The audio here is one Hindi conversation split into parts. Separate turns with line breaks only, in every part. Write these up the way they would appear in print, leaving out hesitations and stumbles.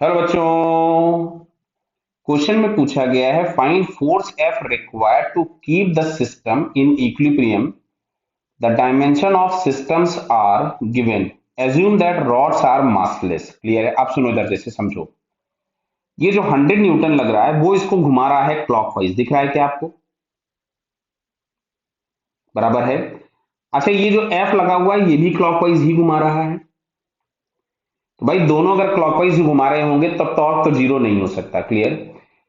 हेलो बच्चों। क्वेश्चन में पूछा गया है find force F required to keep the system in equilibrium. The dimension of systems are given. Assume that rods are massless. Clear है? आप सुनो इधर जैसे समझो। ये जो 100 न्यूटन लग रहा है वो इसको घुमा रहा है क्लॉकवाइज। दिख रहा है क्या आपको? बराबर है। अच्छा, ये जो एफ लगा हुआ है ये भी क्लॉकवाइज ही घुमा रहा है। तो भाई दोनों अगर क्लॉकवाइज घुमा रहे होंगे तो टॉर्क तो जीरो नहीं हो सकता। क्लियर?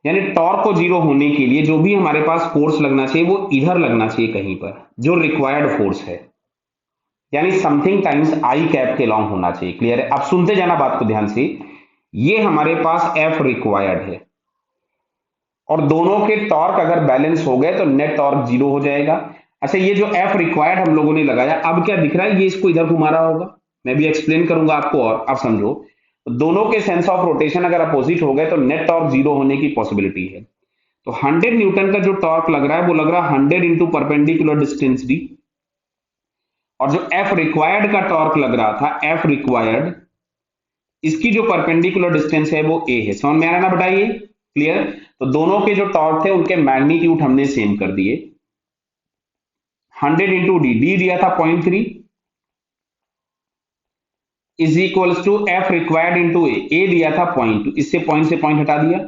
यानी टॉर्क को जीरो होने के लिए जो भी हमारे पास फोर्स लगना चाहिए वो इधर लगना चाहिए कहीं पर, जो रिक्वायर्ड फोर्स है, यानी समथिंग टाइम्स आई कैप के लॉन्ग होना चाहिए। क्लियर है? अब सुनते जाना बात को ध्यान से। ये हमारे पास एफ रिक्वायर्ड है और दोनों के टॉर्क अगर बैलेंस हो गए तो नेट टॉर्क जीरो हो जाएगा। अच्छा, ये जो एफ रिक्वायर्ड हम लोगों ने लगाया, अब क्या दिख रहा है? ये इसको इधर घुमा रहा होगा। मैं भी एक्सप्लेन करूंगा आपको और आप समझो। तो दोनों के सेंस ऑफ रोटेशन अगर अपोजिट हो गए तो नेट टॉर्क जीरो होने की पॉसिबिलिटी है। तो 100 न्यूटन का जो टॉर्क लग रहा है वो लग रहा है 100 इंटू परपेंडिकुलर डिस्टेंस डी। और जो एफ रिक्वायर्ड का टॉर्क लग रहा था, एफ रिक्वायर्ड, इसकी जो परपेंडिकुलर डिस्टेंस है वो ए है। समझ में आ रहा है ना? बताइए। क्लियर? तो दोनों के जो टॉर्क थे उनके मैग्नीट्यूड हमने सेम कर दिए। 100 इंटू डी, डी दिया था 0.3 is equals to F required into A दिया था 0.2। इससे पॉइंट से पॉइंट हटा दिया।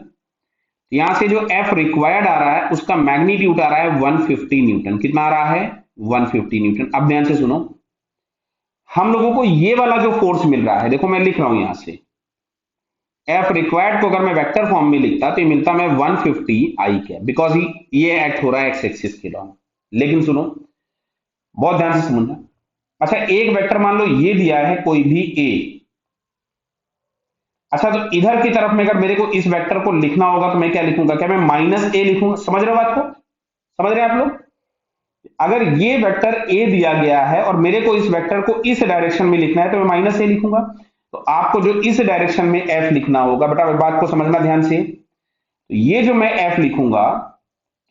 यहां से जो एफ रिक्वायर्ड आ रहा है उसका मैग्नीट्यूड आ रहा है 150 न्यूटन। कितना आ रहा है? 150 न्यूटन। अब ध्यान से सुनो, हम लोगों को ये वाला जो फोर्स मिल रहा है, देखो मैं लिख रहा हूं यहां से, एफ रिक्वायर्ड को अगर मैं वेक्टर फॉर्म में लिखता तो ये मिलता मैं 150 आई क्या, बिकॉज ये एक्ट हो रहा है एक्स एक्सिस के लॉन्ग। लेकिन सुनो, बहुत ध्यान से समझना। अच्छा, एक वेक्टर मान लो ये दिया है कोई भी ए। अच्छा, तो इधर की तरफ में अगर मेरे को इस वेक्टर को लिखना होगा तो मैं क्या लिखूंगा? क्या मैं माइनस ए लिखूंगा? समझ रहे हो बात को? समझ रहे हैं आप लोग? अगर ये वेक्टर ए दिया गया है और मेरे को इस वेक्टर को इस डायरेक्शन में लिखना है तो मैं माइनस ए लिखूंगा। तो आपको जो इस डायरेक्शन में एफ लिखना होगा, बेटा बात को समझना ध्यान से। तो ये जो मैं एफ लिखूंगा,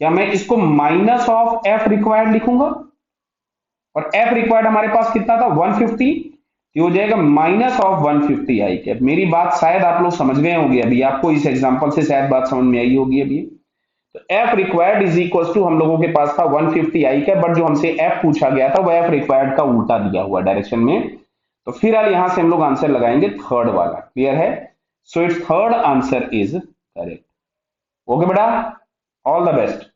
क्या मैं इसको माइनस ऑफ एफ रिक्वायर्ड लिखूंगा? और एफ रिक्वायर्ड हमारे पास कितना था? 150। ये हो जाएगा माइनस ऑफ 150 आई कैप। मेरी बात शायद आप लोग समझ गए होंगे, अभी आपको इस एग्जांपल से शायद बात समझ में आई होगी अभी। तो F required is equal to, हम लोगों के पास था 150 आई कैप, बट जो हमसे एफ पूछा गया था वो एफ रिक्वायर्ड का उल्टा दिया हुआ डायरेक्शन में। तो फिलहाल यहां से हम लोग आंसर लगाएंगे थर्ड वाला। क्लियर है? So it's third answer is correct. Okay बेटा, ऑल द बेस्ट।